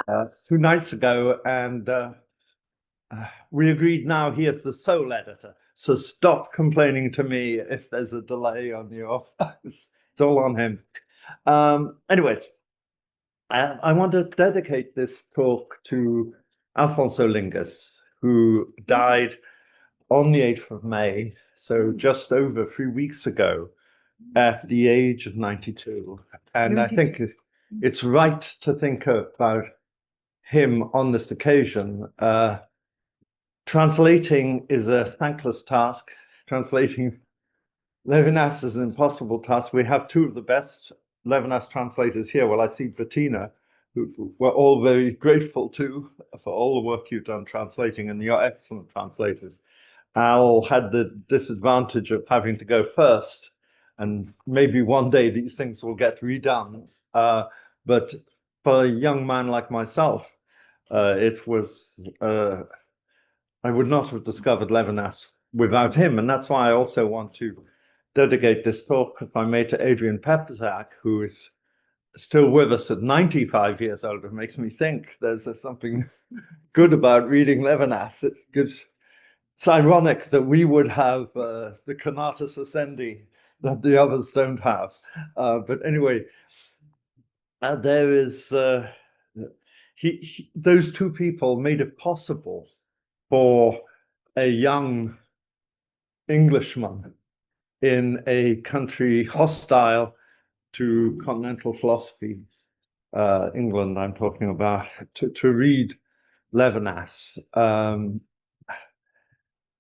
2 nights ago, and we agreed now he is the sole editor. So stop complaining to me if there's a delay on your. It's all on him. Anyways, I want to dedicate this talk to Alfonso Lingus, who died on the 8th of May, so just over 3 weeks ago, at the age of 92. And I think it's right to think about him on this occasion. Translating is a thankless task. Translating Levinas is an impossible task. We have two of the best Levinas translators here. Well, I see Bettina, who we're all very grateful to for all the work you've done translating, and you're excellent translators. Al had the disadvantage of having to go first, and maybe one day these things will get redone. But for a young man like myself, it was I would not have discovered Levinas without him, and that's why I also want to dedicate this talk, if I may, to Adrian Pepzak, who is still with us at 95 years old. It makes me think there's something good about reading Levinas. It's ironic that we would have the Conatus Ascendi that the others don't have. But anyway, there is those two people made it possible for a young Englishman in a country hostile to continental philosophy, England, I'm talking about, to read Levinas.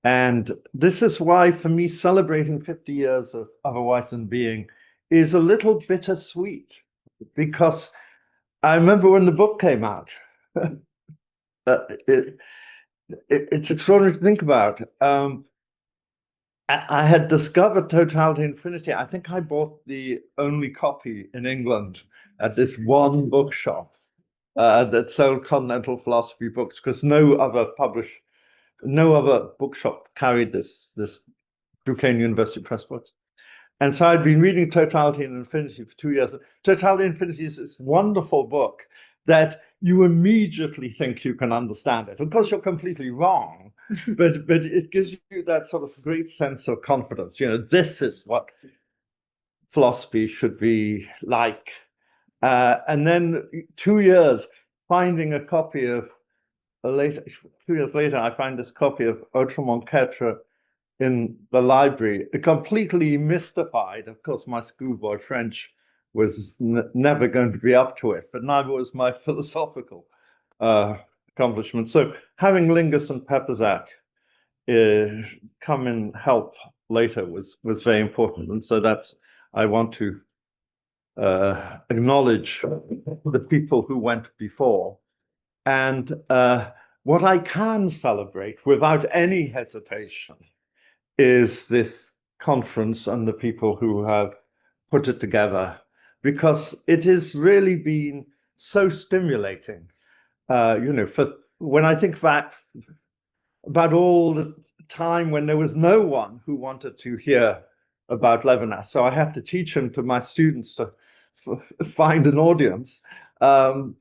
And this is why, for me, celebrating 50 years of Otherwise Than Being is a little bittersweet, because I remember when the book came out, it's extraordinary to think about. I had discovered Totality Infinity. I think I bought the only copy in England at this one bookshop that sold continental philosophy books, because no other bookshop carried this Duquesne University Press books. And so I'd been reading Totality and Infinity for 2 years. Totality and Infinity is this wonderful book that you immediately think you can understand it. Of course, you're completely wrong, but it gives you that sort of great sense of confidence. You know, this is what philosophy should be like. And then 2 years, finding a copy of, later, 2 years later, I find this copy of Autrement-Quatre in the library, completely mystified. Of course, my schoolboy French was never going to be up to it, but neither was my philosophical accomplishment. So having Lingus and Pepzak come and help later was very important. And so I want to acknowledge the people who went before. And what I can celebrate without any hesitation is this conference and the people who have put it together, because it has really been so stimulating. For when I think back about all the time when there was no one who wanted to hear about Levinas, so I had to teach him to my students to find an audience. To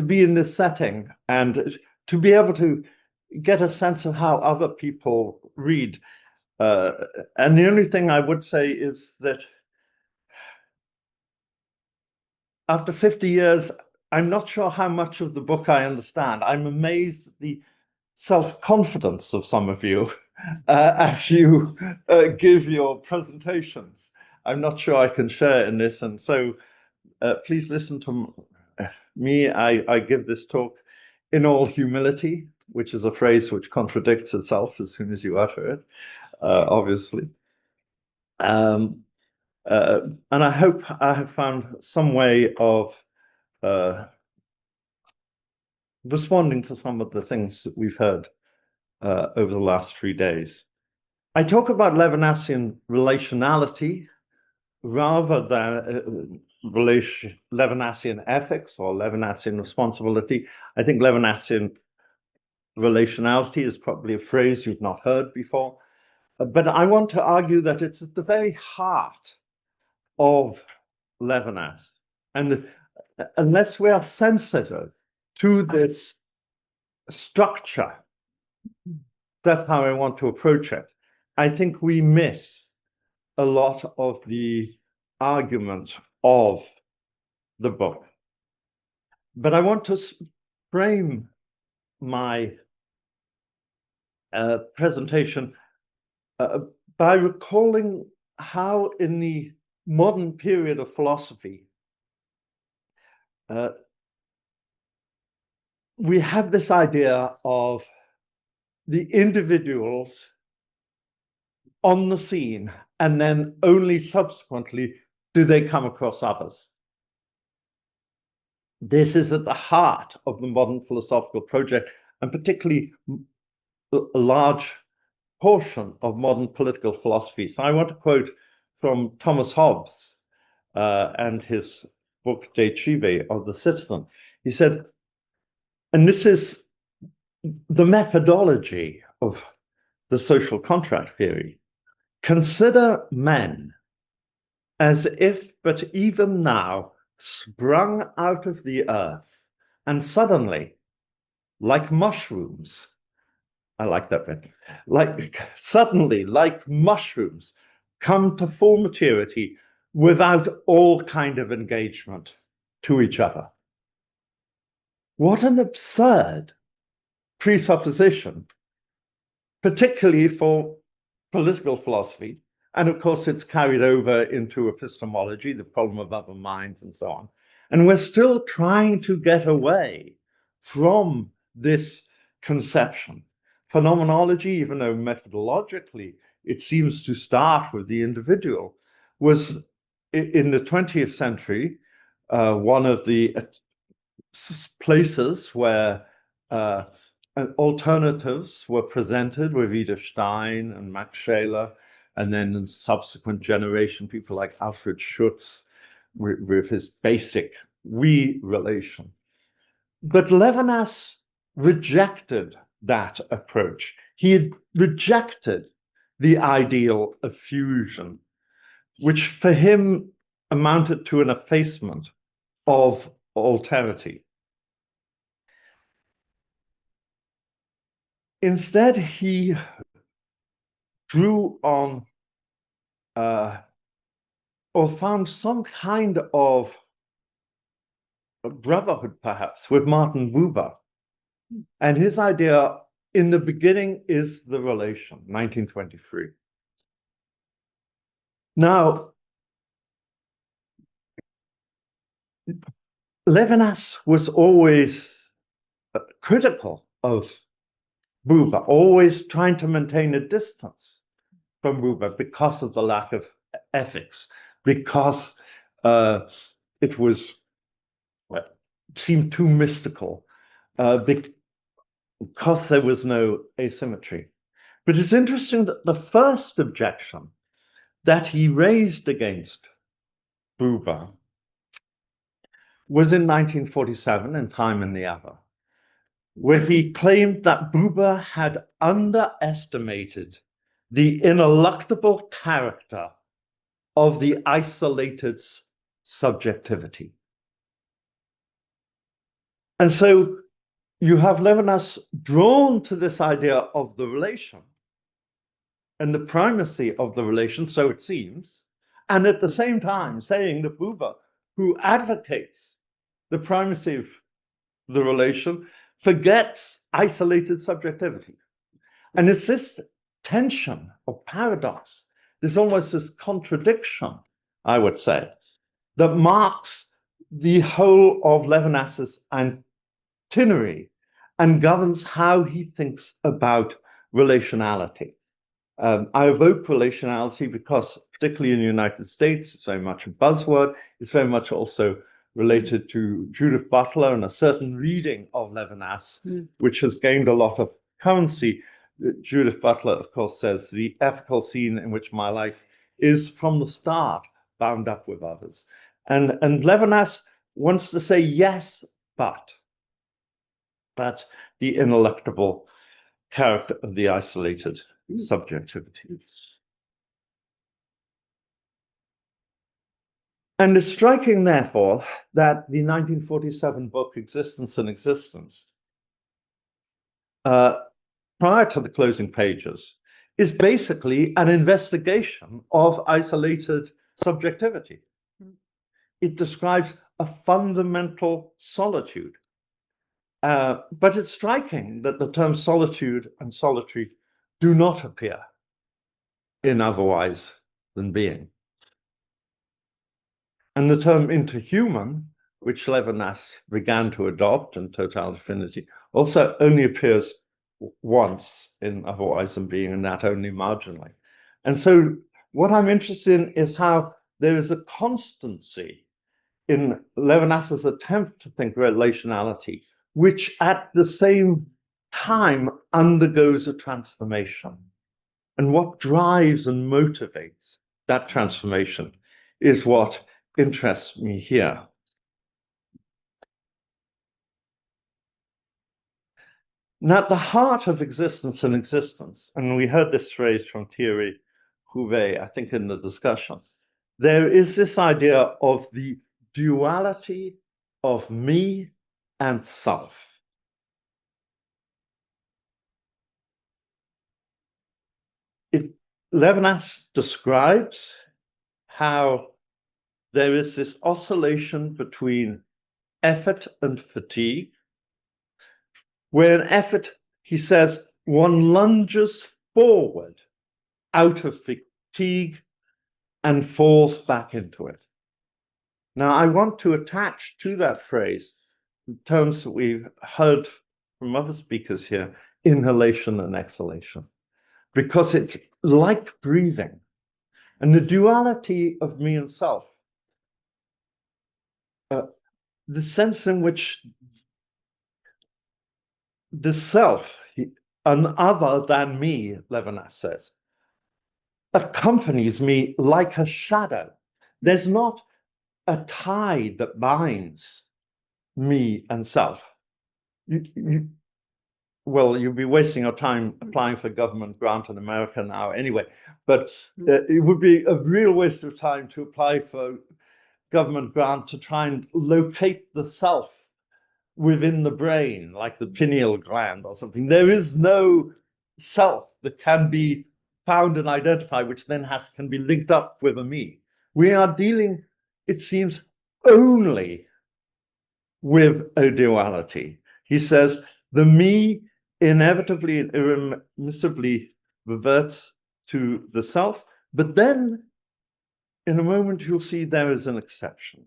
be in this setting and to be able to get a sense of how other people read. And the only thing I would say is that after 50 years, I'm not sure how much of the book I understand. I'm amazed at the self-confidence of some of you as you give your presentations. I'm not sure I can share in this, and so please listen to me. I give this talk in all humility, which is a phrase which contradicts itself as soon as you utter it, obviously. And I hope I have found some way of responding to some of the things that we've heard over the last 3 days. I talk about Levinasian relationality rather than Levinasian ethics or Levinasian responsibility. I think Levinasian relationality is probably a phrase you've not heard before, but I want to argue that it's at the very heart of Levinas. And unless we are sensitive to this structure, that's how I want to approach it. I think we miss a lot of the argument of the book. But I want to frame my presentation by recalling how in the modern period of philosophy, we have this idea of the individuals on the scene, and then only subsequently do they come across others. This is at the heart of the modern philosophical project, and particularly a large portion of modern political philosophy. So I want to quote from Thomas Hobbes and his book De Cive of the Citizen. He said, and this is the methodology of the social contract theory, consider men as if but even now sprung out of the earth, and suddenly, like mushrooms, I like that bit, suddenly, like mushrooms, come to full maturity without all kind of engagement to each other. What an absurd presupposition, particularly for political philosophy. And of course, it's carried over into epistemology, the problem of other minds, and so on. And we're still trying to get away from this conception. Phenomenology, even though methodologically it seems to start with the individual, was in the 20th century one of the places where alternatives were presented with Edith Stein and Max Scheler, and then in subsequent generation, people like Alfred Schutz with his basic we relation. But Levinas rejected that approach. He had rejected the ideal of fusion, which for him amounted to an effacement of alterity. Instead, he drew on or found some kind of brotherhood, perhaps, with Martin Buber. And his idea, in the beginning, is the relation, 1923. Now, Levinas was always critical of Buber, always trying to maintain a distance from Buber because of the lack of ethics, because it was seemed too mystical, because there was no asymmetry. But it's interesting that the first objection that he raised against Buber was in 1947 in Time and the Other, where he claimed that Buber had underestimated the ineluctable character of the isolated's subjectivity. And so you have Levinas drawn to this idea of the relation and the primacy of the relation, so it seems, and at the same time saying that Buber, who advocates the primacy of the relation, forgets isolated subjectivity. And it's this tension or paradox, there's almost this contradiction, I would say, that marks the whole of Levinas's itinerary and governs how he thinks about relationality. I evoke relationality because, particularly in the United States, it's very much a buzzword. It's very much also related to Judith Butler and a certain reading of Levinas, which has gained a lot of currency. Judith Butler, of course, says the ethical scene in which my life is from the start bound up with others. And Levinas wants to say yes, but the ineluctable character of the isolated subjectivity. And it's striking, therefore, that the 1947 book, Existence and Existence, prior to the closing pages, is basically an investigation of isolated subjectivity. It describes a fundamental solitude. But it's striking that the terms solitude and solitary do not appear in Otherwise Than Being. And the term interhuman, which Levinas began to adopt in Total Affinity, also only appears once in Otherwise Than Being, and that only marginally. And so what I'm interested in is how there is a constancy in Levinas's attempt to think relationality, which at the same time undergoes a transformation. And what drives and motivates that transformation is what interests me here. Now, at the heart of Existence and Existence, and we heard this phrase from Thierry Rouvet, I think, in the discussion, there is this idea of the duality of me and self. Levinas describes how there is this oscillation between effort and fatigue, where in effort, he says, one lunges forward out of fatigue and falls back into it. Now, I want to attach to that phrase terms that we've heard from other speakers here, inhalation and exhalation, because it's like breathing. And the duality of me and self, the sense in which the self, an other than me, Levinas says, accompanies me like a shadow. There's not a tie that binds me and self. Well, you'll be wasting your time applying for government grant in America now anyway, but it would be a real waste of time to apply for government grant to try and locate the self within the brain, like the pineal gland or something. There is no self that can be found and identified, which then can be linked up with a me. We are dealing, it seems, only with a duality. He says, the me inevitably and irremissibly reverts to the self, but then in a moment you'll see there is an exception.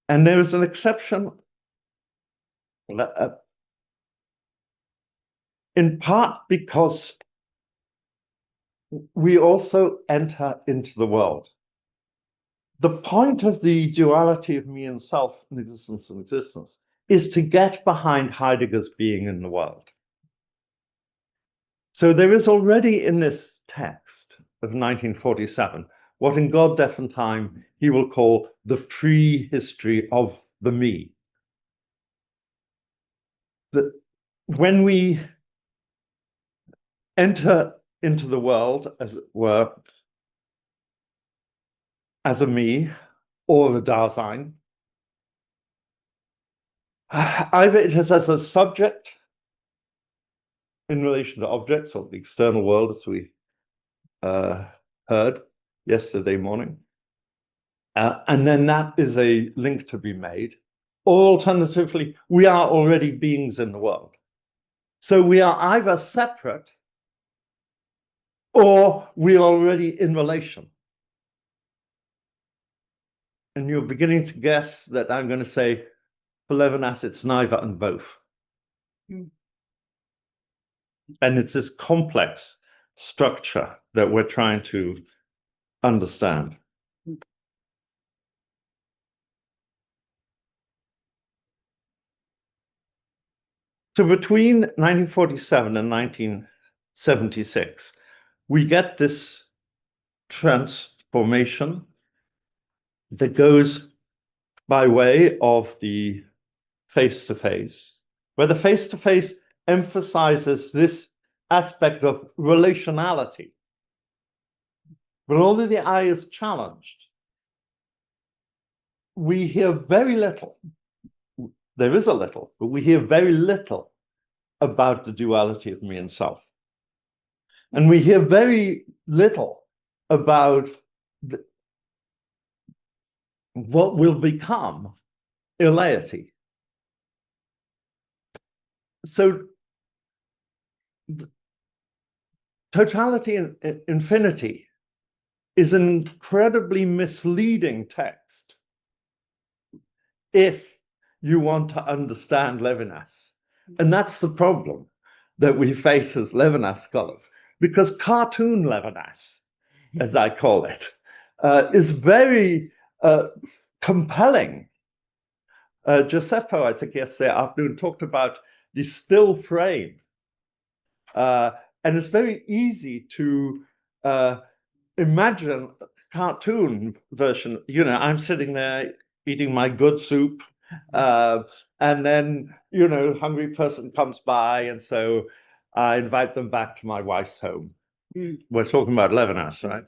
And there is an exception in part because we also enter into the world. The point of the duality of me and self and existence is to get behind Heidegger's being in the world. So there is already in this text of 1947 what in God, Death and Time he will call the prehistory of the me. That when we enter into the world, as it were, as a me or a Dasein, either it is as a subject in relation to objects or the external world, as we heard yesterday morning, and then that is a link to be made, or alternatively, we are already beings in the world. So we are either separate or we are already in relation. And you're beginning to guess that I'm going to say, for Levinas, it's neither and both. And it's this complex structure that we're trying to understand. So between 1947 and 1976, we get this transformation that goes by way of the face-to-face, where the face-to-face emphasizes this aspect of relationality. But although the I is challenged, we hear very little. There is a little, but we hear very little about the duality of me and self. And we hear very little about what will become eleity. So totality and infinity is an incredibly misleading text if you want to understand Levinas. And that's the problem that we face as Levinas scholars, because cartoon Levinas, as I call it, is very compelling. Giuseppe, I think yesterday afternoon, talked about the still frame. And it's very easy to imagine a cartoon version. You know, I'm sitting there eating my good soup, and then, you know, a hungry person comes by, and so I invite them back to my wife's home. We're talking about Levinas, right?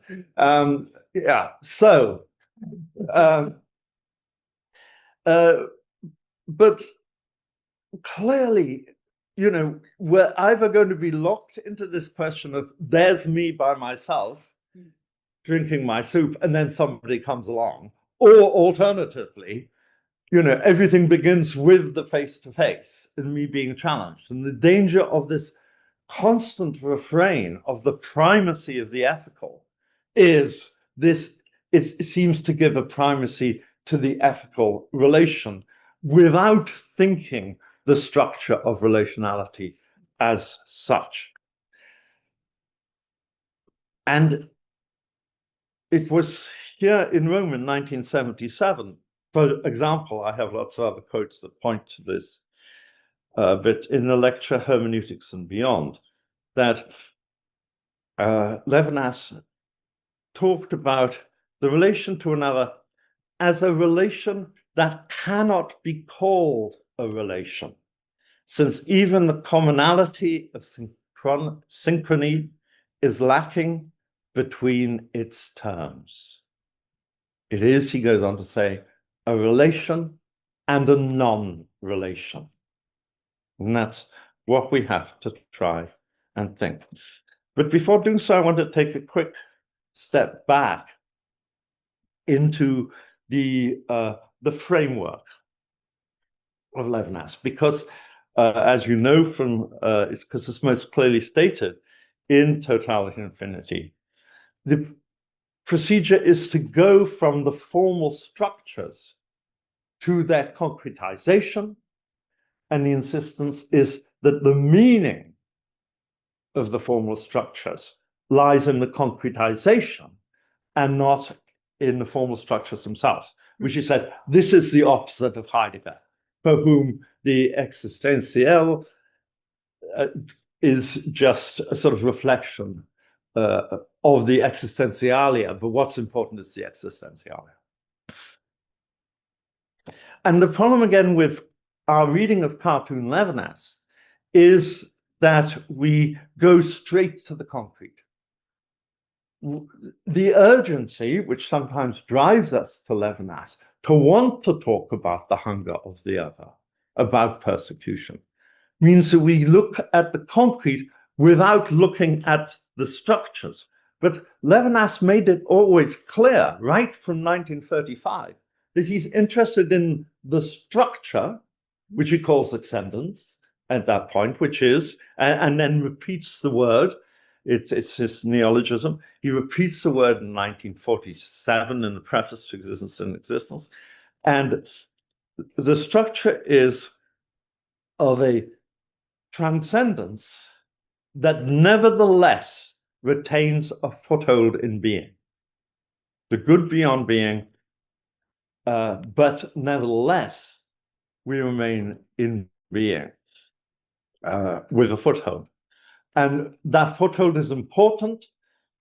Yeah, so, but clearly, you know, we're either going to be locked into this question of there's me by myself drinking my soup, and then somebody comes along, or alternatively, you know, everything begins with the face-to-face and me being challenged. And the danger of this constant refrain of the primacy of the ethical is this, it seems to give a primacy to the ethical relation without thinking the structure of relationality as such. And it was here in Rome in 1977, for example, I have lots of other quotes that point to this, but in the lecture Hermeneutics and Beyond, that Levinas talked about the relation to another as a relation that cannot be called a relation, since even the commonality of synchrony is lacking between its terms. It is, he goes on to say, a relation and a non-relation. And that's what we have to try and think. But before doing so, I want to take a quick step back into the framework of Levinas, because as you know from, it's because it's most clearly stated in Totality and Infinity, the procedure is to go from the formal structures to their concretization, and the insistence is that the meaning of the formal structures lies in the concretization and not in the formal structures themselves, which he said, this is the opposite of Heidegger, for whom the existentiel is just a sort of reflection of the existentialia, but what's important is the existentialia. And the problem again with our reading of cartoon Levinas is that we go straight to the concrete. The urgency, which sometimes drives us to Levinas, to want to talk about the hunger of the other, about persecution, means that we look at the concrete without looking at the structures. But Levinas made it always clear, right from 1935, that he's interested in the structure, which he calls ascendance at that point, which is, and then repeats the word. It's his neologism. He repeats the word in 1947 in the preface to Existence and Existence. And the structure is of a transcendence that nevertheless retains a foothold in being. The good beyond being, but nevertheless, we remain in being with a foothold. And that foothold is important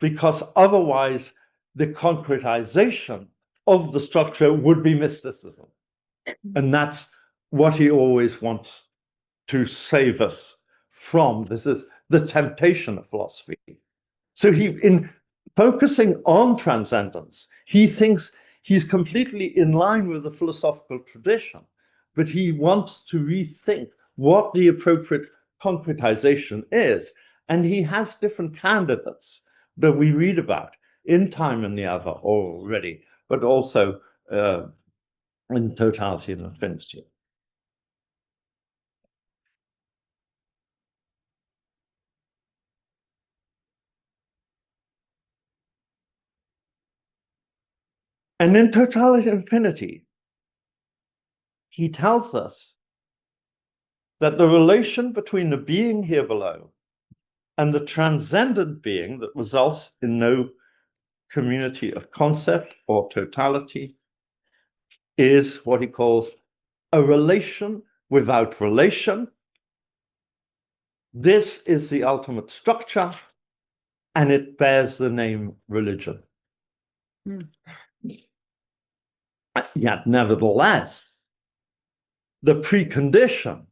because otherwise the concretization of the structure would be mysticism. And that's what he always wants to save us from. This is the temptation of philosophy. So focusing on transcendence, he thinks he's completely in line with the philosophical tradition, but he wants to rethink what the appropriate concretization is. And he has different candidates that we read about in Time and the Other already, but also in Totality and Infinity. And in Totality and Infinity, he tells us that the relation between the being here below and the transcendent being that results in no community of concept or totality is what he calls a relation without relation. This is the ultimate structure, and it bears the name religion. Yet, nevertheless, the precondition,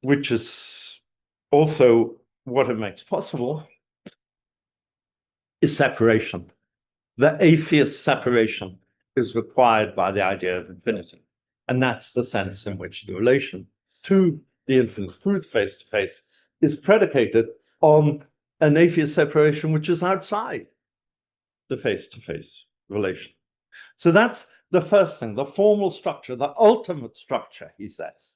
which is also what it makes possible, is separation. The atheist separation is required by the idea of infinity. And that's the sense in which the relation to the infinite truth face to face is predicated on an atheist separation which is outside the face to face relation. So that's the first thing, the formal structure, the ultimate structure, he says.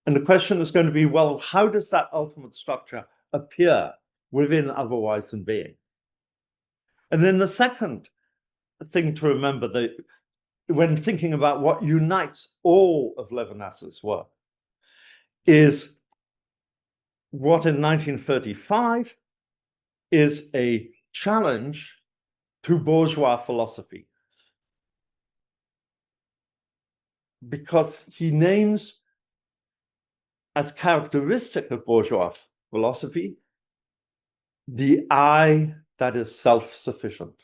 And the question is going to be, well, how does that ultimate structure appear within otherwise than being? And then the second thing to remember that when thinking about what unites all of Levinas's work is what in 1935 is a challenge to bourgeois philosophy. Because he names as characteristic of bourgeois philosophy the I that is self-sufficient,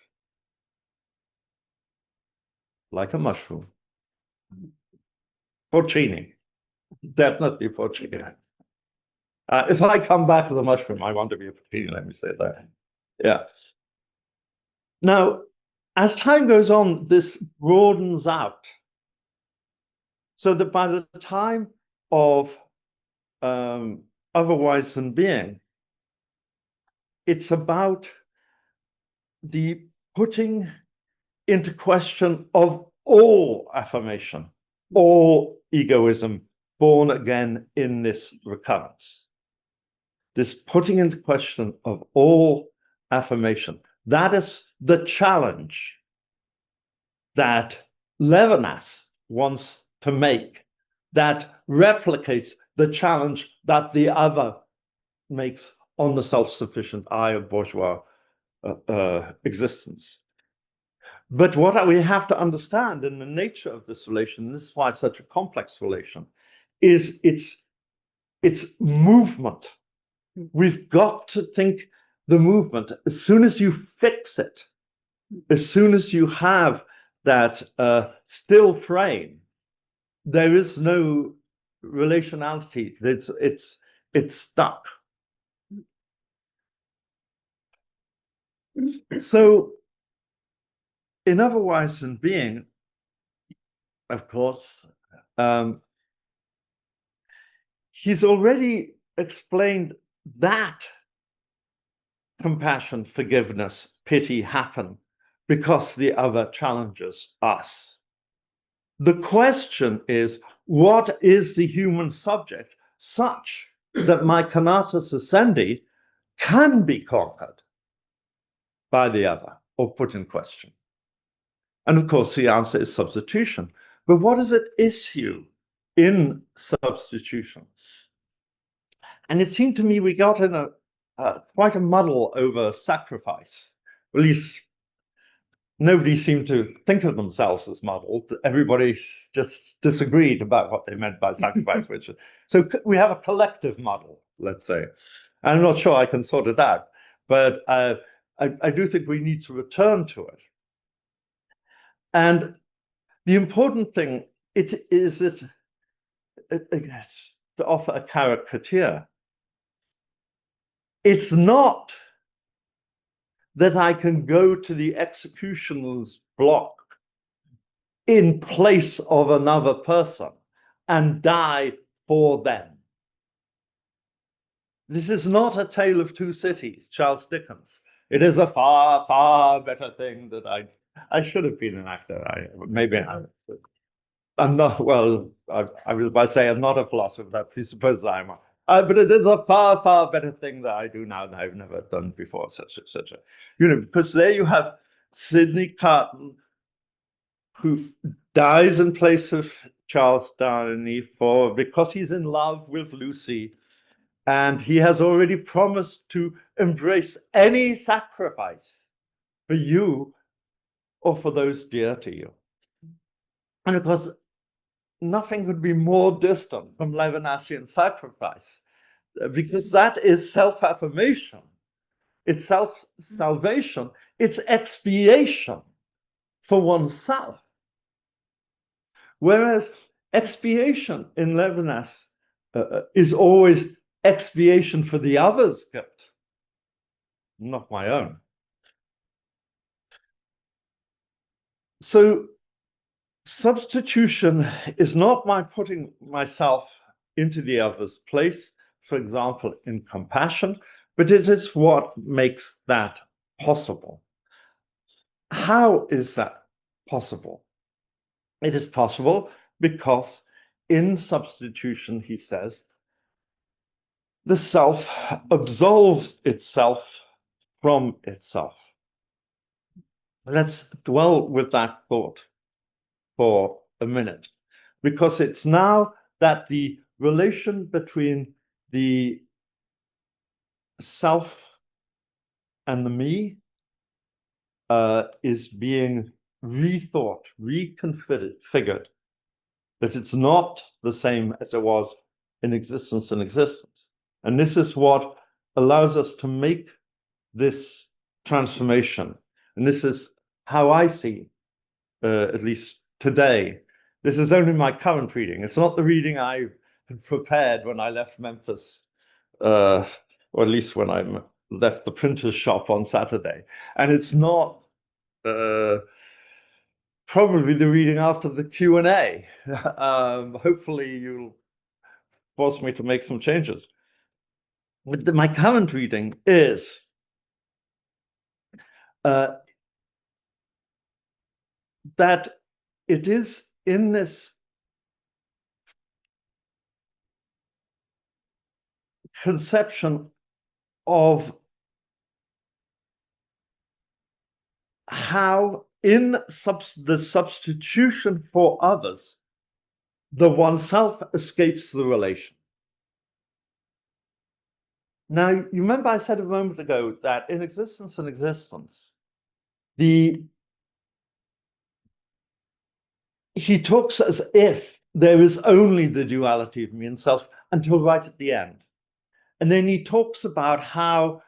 like a mushroom. Porcini, definitely porcini. If I come back to the mushroom, I want to be a porcini, let me say that. Yes. Now, as time goes on, this broadens out so that by the time of otherwise than being, it's about the putting into question of all affirmation, all egoism born again in this recurrence. This putting into question of all affirmation. That is the challenge that Levinas wants to make, that replicates the challenge that the other makes on the self-sufficient I of bourgeois existence. But what we have to understand in the nature of this relation, this is why it's such a complex relation, is its movement. We've got to think the movement. As soon as you fix it, as soon as you have that still frame, there is no relationality. It's stuck. So, in otherwise than being, of course, he's already explained that compassion, forgiveness, pity happen because the other challenges us. The question is, what is the human subject such that my conatus essendi can be conquered by the other or put in question? And of course, the answer is substitution. But what is at issue in substitution? And it seemed to me we got in quite a muddle over sacrifice. At least nobody seemed to think of themselves as muddled. Everybody just disagreed about what they meant by sacrifice. So we have a collective muddle, let's say. I'm not sure I can sort it out, but I do think we need to return to it. And the important thing is that, to offer a caricature, It's not that I can go to the executioner's block in place of another person and die for them. This is not A Tale of Two Cities, Charles Dickens. It is a far, far better thing that I should have been an actor. I'm not, well, I was about to say I'm not a philosopher, that presupposes I am. But it is a far, far better thing that I do now that I've never done before, etc. Because there you have Sidney Carton, who dies in place of Charles Darnley because he's in love with Lucy, and he has already promised to embrace any sacrifice for you or for those dear to you. And of course, nothing could be more distant from Levinasian sacrifice, because that is self-affirmation, it's self-salvation, it's expiation for oneself. Whereas expiation in Levinas is always expiation for the other's guilt, not my own. So substitution is not my putting myself into the other's place, for example, in compassion, but it is what makes that possible. How is that possible? It is possible because in substitution, he says, the self absolves itself from itself. Let's dwell with that thought for a minute, because it's now that the relation between the self and the me is being rethought, reconfigured, that it's not the same as it was in existence and existence. And this is what allows us to make this transformation. And this is how I see, at least today. This is only my current reading. It's not the reading I had prepared when I left Memphis, or at least when I left the printer's shop on Saturday. And it's not probably the reading after the Q&A. Hopefully you'll force me to make some changes. But my current reading is that it is in this conception of how in the substitution for others, the oneself escapes the relation. Now, you remember I said a moment ago that in existence and existence, he talks as if there is only the duality of me and self until right at the end. And then he talks about how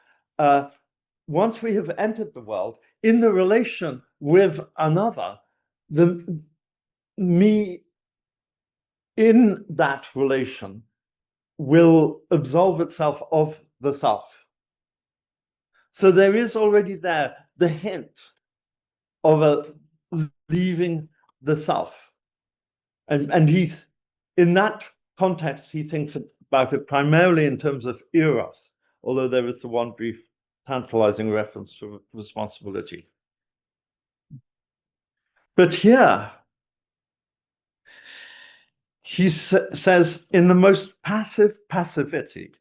once we have entered the world, in the relation with another, the me in that relation will absolve itself of the self. So there is already there the hint of leaving the self. And he's, in that context, he thinks about it primarily in terms of eros, although there is the one brief tantalizing reference to responsibility. But here, he says, in the most passive passivity,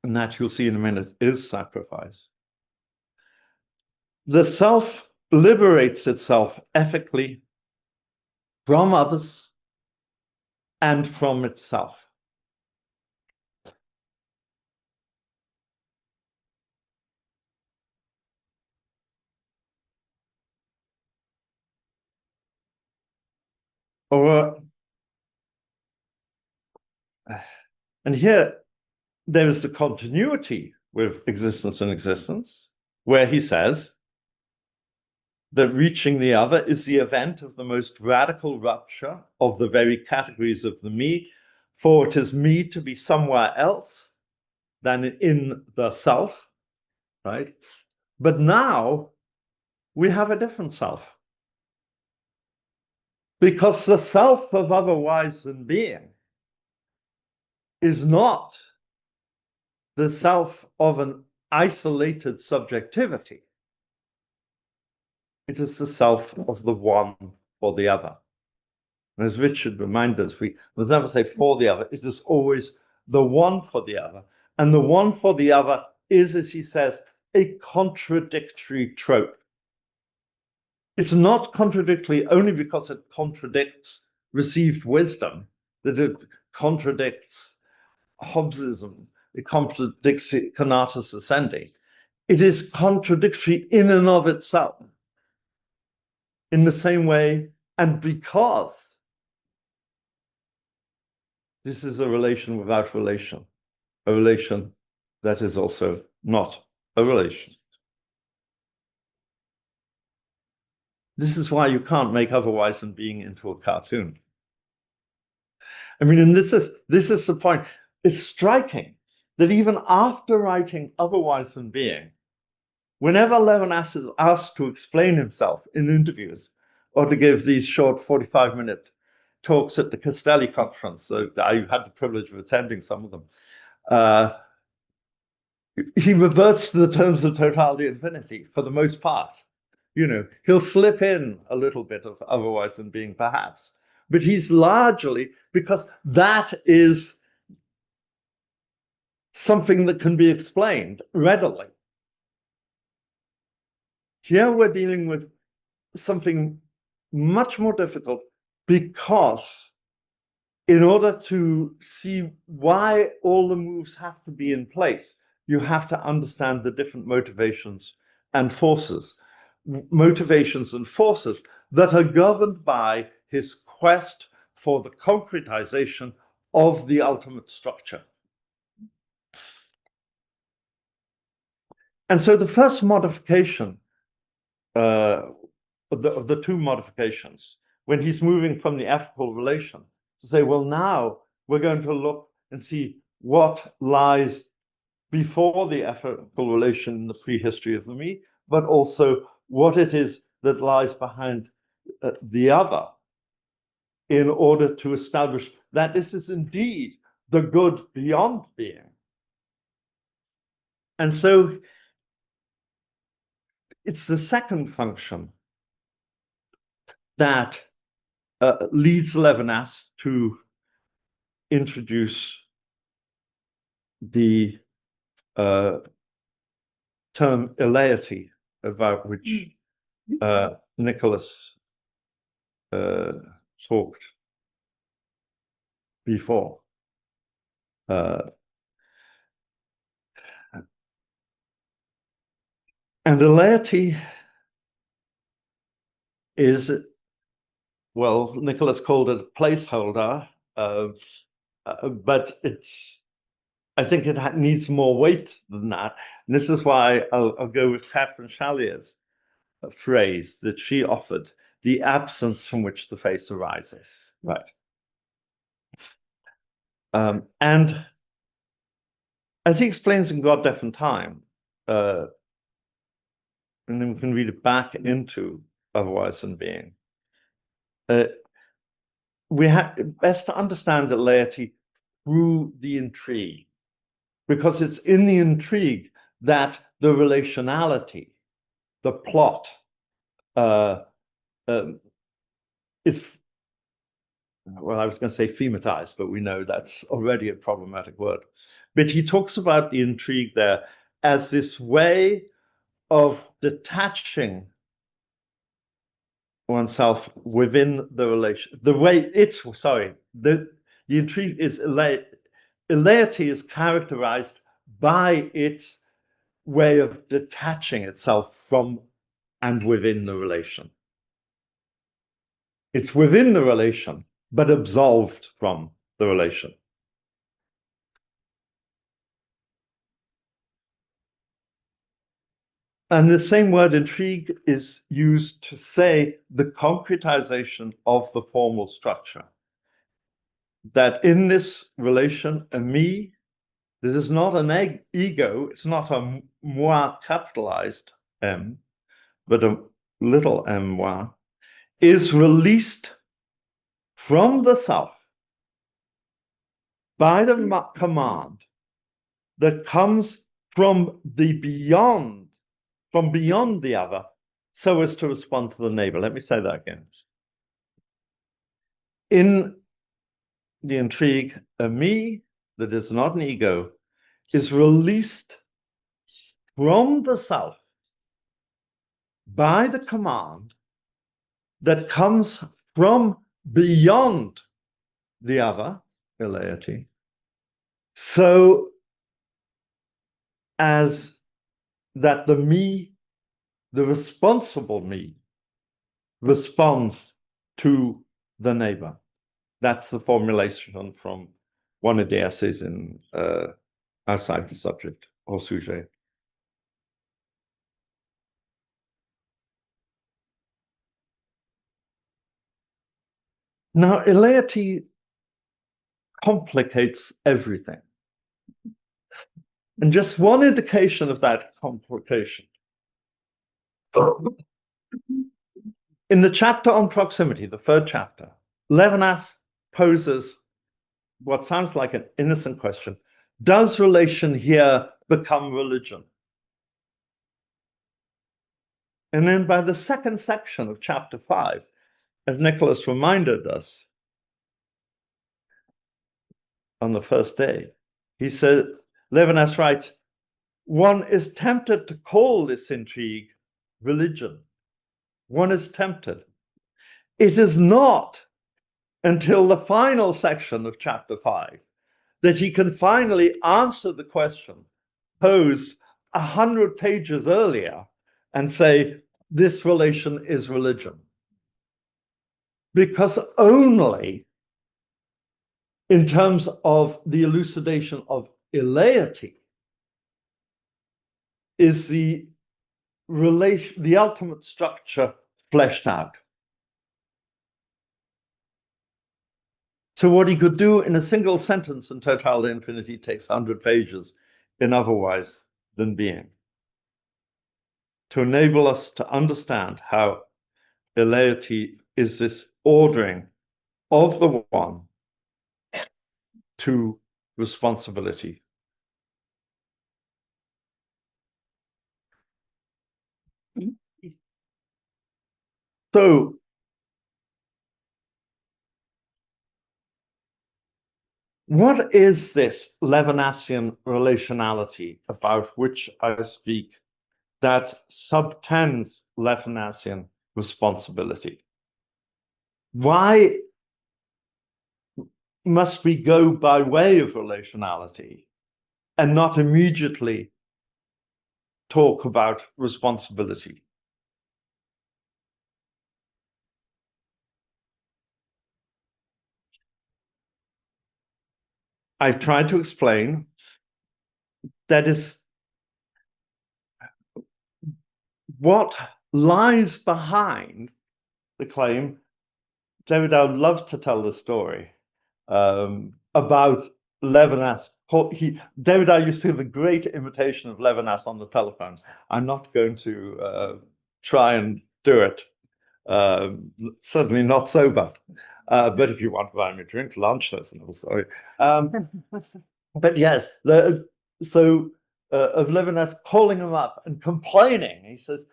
and that you'll see in a minute is sacrifice, the self liberates itself ethically from others and from itself. And here there is the continuity with existence and existence, where he says that reaching the other is the event of the most radical rupture of the very categories of the me, for it is me to be somewhere else than in the self, right? But now we have a different self. Because the self of otherwise than being is not the self of an isolated subjectivity. It is the self of the one or the other. And as Richard reminds us, we must never say for the other. It is always the one for the other. And the one for the other is, as he says, a contradictory trope. It's not contradictory only because it contradicts received wisdom, that it contradicts Hobbesism, it contradicts conatus ascendi. It is contradictory in and of itself. In the same way, and because this is a relation without relation, a relation that is also not a relation. This is why you can't make otherwise than being into a cartoon. I mean, and this is the point. It's striking that even after writing Otherwise Than Being, whenever Levinas is asked to explain himself in interviews or to give these short 45-minute talks at the Castelli conference, so I had the privilege of attending some of them, he reverts to the terms of totality and infinity for the most part. You know, he'll slip in a little bit of Otherwise Than Being, perhaps, but he's largely, because that is something that can be explained readily. Here we're dealing with something much more difficult, because in order to see why all the moves have to be in place, you have to understand the different motivations and forces. Motivations and forces that are governed by his quest for the concretization of the ultimate structure. And so the first modification of the two modifications, when he's moving from the ethical relation to say, well, now we're going to look and see what lies before the ethical relation in the prehistory of the me, but also what it is that lies behind the other, in order to establish that this is indeed the good beyond being. And so it's the second function that leads Levinas to introduce the term eleity, about which Nicholas talked before. And eleity is, well, Nicholas called it a placeholder, but I think it needs more weight than that. And this is why I'll go with Catherine Challier's phrase that she offered, the absence from which the face arises, right? And as he explains in God, Death, and Time, and then we can read it back into Otherwise Than Being, we have best to understand the laity through the intrigue, because it's in the intrigue that the relationality, the plot, is, well, I was going to say thematized, but we know that's already a problematic word. But he talks about the intrigue there as this way of detaching oneself within the relation. The way it's, sorry, the intrigue is eleity is characterized by its way of detaching itself from and within the relation. It's within the relation, but absolved from the relation. And the same word intrigue is used to say the concretization of the formal structure. that in this relation, a me, this is not an ego, it's not a moi capitalized M, but a little m moi, is released from the self by the command that comes from beyond the other, so as to respond to the neighbor. Let me say that again. In the intrigue, a me that is not an ego is released from the self by the command that comes from beyond the other, eleity, so as that the me, the responsible me, responds to the neighbor. That's the formulation from one of the essays in Outside the Subject or Sujet. Now, eleity complicates everything. And just one indication of that complication. In the chapter on proximity, the third chapter, Levinas poses what sounds like an innocent question. Does relation here become religion? And then by the second section of chapter 5, as Nicholas reminded us on the first day, he said, Levinas writes, one is tempted to call this intrigue religion. One is tempted. It is not until the final section of chapter 5 that he can finally answer the question posed 100 pages earlier and say, this relation is religion. Because only in terms of the elucidation of eleity is the relation, the ultimate structure fleshed out. So what he could do in a single sentence in Total de Infinity takes 100 pages in Otherwise Than Being, to enable us to understand how eleity is this ordering of the one to responsibility. So what is this Levinasian relationality about which I speak that subtends Levinasian responsibility? Why must we go by way of relationality and not immediately talk about responsibility? I tried to explain that is what lies behind the claim. David, I would love to tell the story about Levinas. David, I used to have a great imitation of Levinas on the telephone. I'm not going to try and do it. Certainly not sober. But if you want to buy me a drink, lunch, that's another story. But yes, of Levinas calling him up and complaining. He says,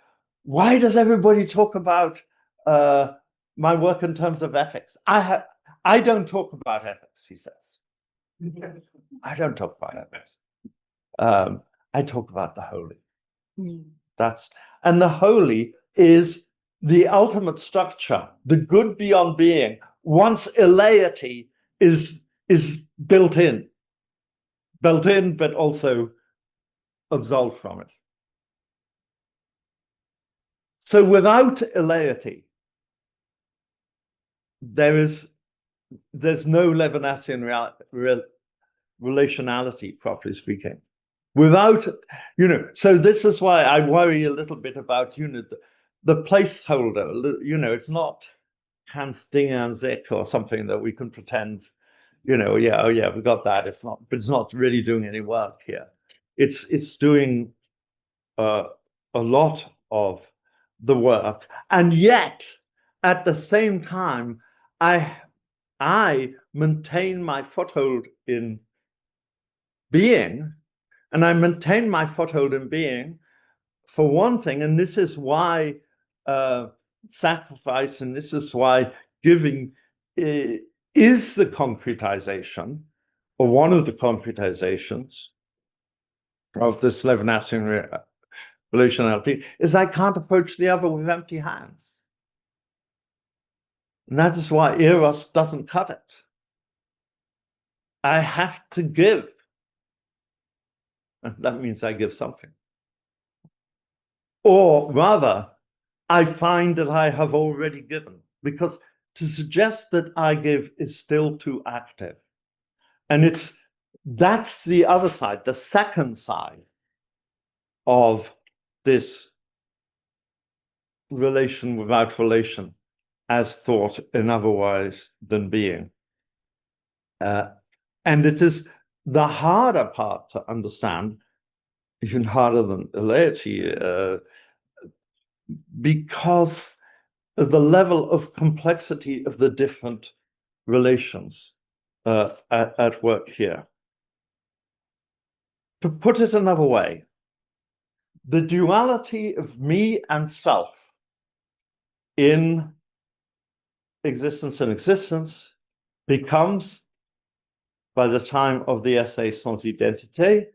why does everybody talk about my work in terms of ethics? I don't talk about ethics, he says. I don't talk about ethics. I talk about the holy. And the holy is the ultimate structure, the good beyond being, once eleity is built in, but also absolved from it. So without eleity, there's no Levinasian relationality, properly speaking. Without, so this is why I worry a little bit about, the placeholder. It's not Hans Ding an sich or something that we can pretend Yeah, oh yeah, we got that. But it's not really doing any work here. It's doing a lot of the work, and yet at the same time, I maintain my foothold in being, and I maintain my foothold in being for one thing, and this is why sacrifice, and this is why giving is the concretization, or one of the concretizations of this Levinasian relationality, is I can't approach the other with empty hands. And that is why Eros doesn't cut it. I have to give. And that means I give something. Or rather, I find that I have already given, because to suggest that I give is still too active. And that's the other side, the second side of this relation without relation as thought in other ways than being. And it is the harder part to understand, even harder than laity, because of the level of complexity of the different relations at work here. To put it another way, the duality of me and self in existence and existence becomes, by the time of the essay Sans Identité,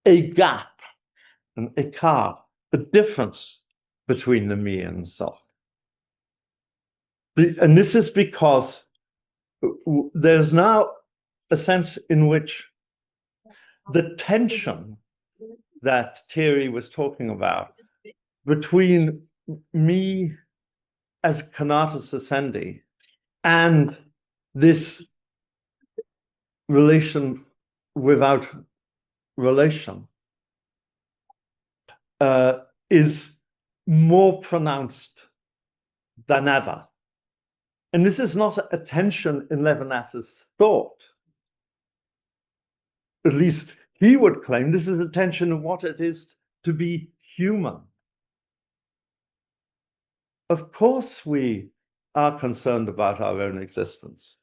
a gap, an écart, a difference between the me and the self. And this is because there's now a sense in which the tension that Thierry was talking about between me as Conatus Essendi and this relation without relation is more pronounced than ever. And this is not a tension in Levinas's thought. At least he would claim this is a tension of what it is to be human. Of course, we are concerned about our own existence.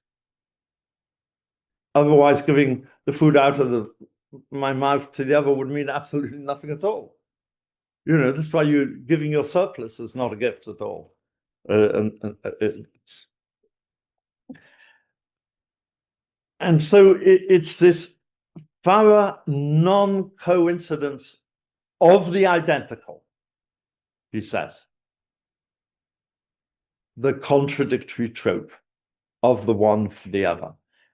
Otherwise, giving the food out of my mouth to the other would mean absolutely nothing at all. That's why giving your surplus is not a gift at all. And so it's this thorough non-coincidence of the identical, he says, the contradictory trope of the one for the other.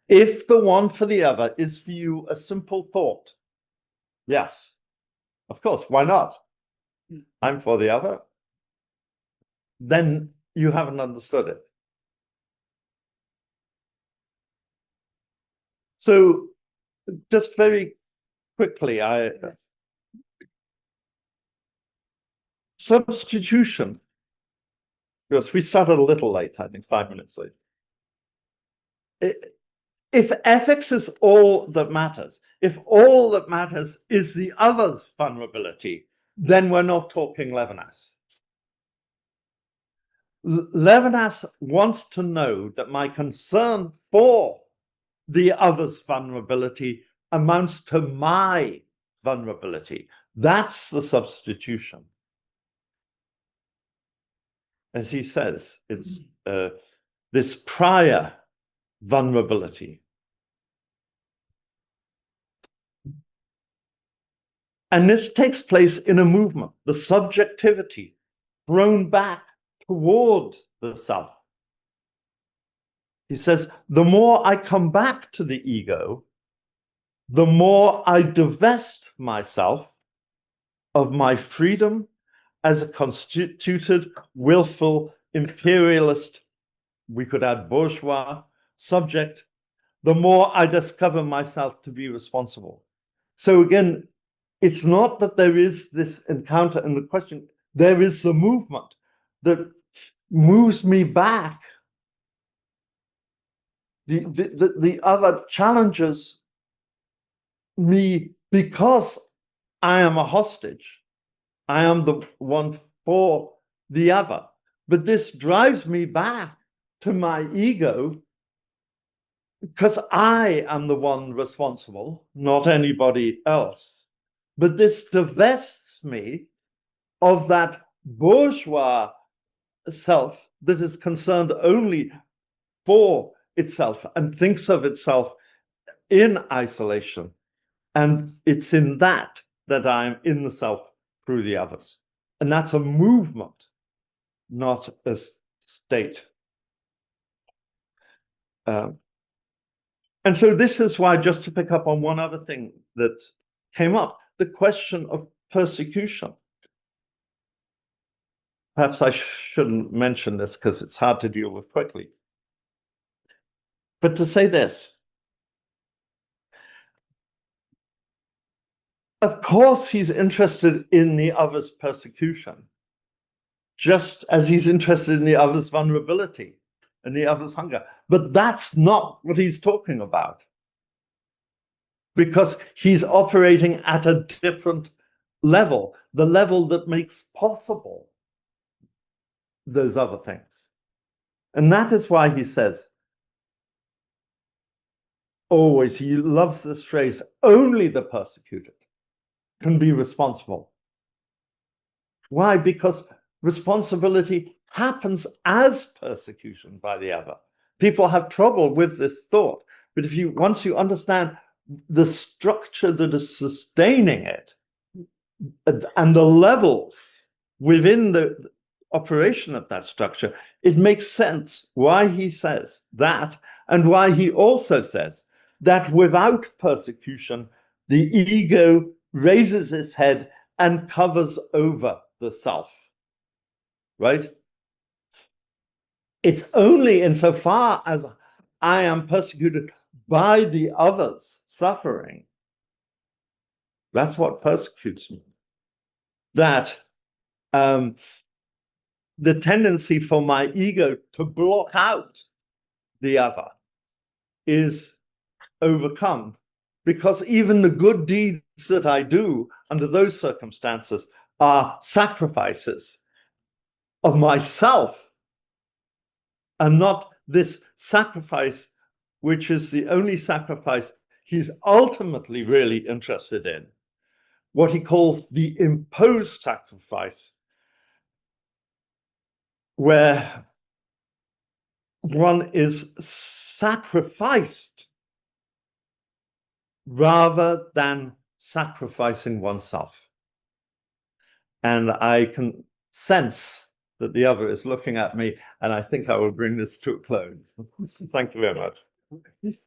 If the one for the other is for you a simple thought, yes, of course, why not? I'm for the other. Then you haven't understood it. So just very quickly, substitution, because we started a little late, I think 5 minutes late. If ethics is all that matters, if all that matters is the other's vulnerability, then we're not talking Levinas. Levinas wants to know that my concern for the other's vulnerability amounts to my vulnerability. That's the substitution. As he says, it's this prior vulnerability. And this takes place in a movement, the subjectivity thrown back toward the self. He says, the more I come back to the ego, the more I divest myself of my freedom as a constituted, willful, imperialist, we could add bourgeois, subject, the more I discover myself to be responsible. So again, it's not that there is this encounter and the question, there is the movement that moves me back The other challenges me because I am a hostage. I am the one for the other. But this drives me back to my ego because I am the one responsible, not anybody else. But this divests me of that bourgeois self that is concerned only for itself and thinks of itself in isolation. And it's in that I'm in the self through the others. And that's a movement, not a state. And so this is why, just to pick up on one other thing that came up, the question of persecution. Perhaps I shouldn't mention this because it's hard to deal with quickly. But to say this, of course he's interested in the other's persecution, just as he's interested in the other's vulnerability and the other's hunger. But that's not what he's talking about, because he's operating at a different level, the level that makes possible those other things. And that is why he says, always, he loves this phrase, only the persecuted can be responsible. Why? Because responsibility happens as persecution by the other. People have trouble with this thought, but once you understand the structure that is sustaining it and the levels within the operation of that structure, it makes sense why he says that, and why he also says that without persecution, the ego raises its head and covers over the self, right? It's only insofar as I am persecuted by the other's suffering, that's what persecutes me, that the tendency for my ego to block out the other is overcome, because even the good deeds that I do under those circumstances are sacrifices of myself, and not this sacrifice, which is the only sacrifice he's ultimately really interested in, what he calls the imposed sacrifice, where one is sacrificed rather than sacrificing oneself. And I can sense that the other is looking at me, and I think I will bring this to a close. Thank you very much.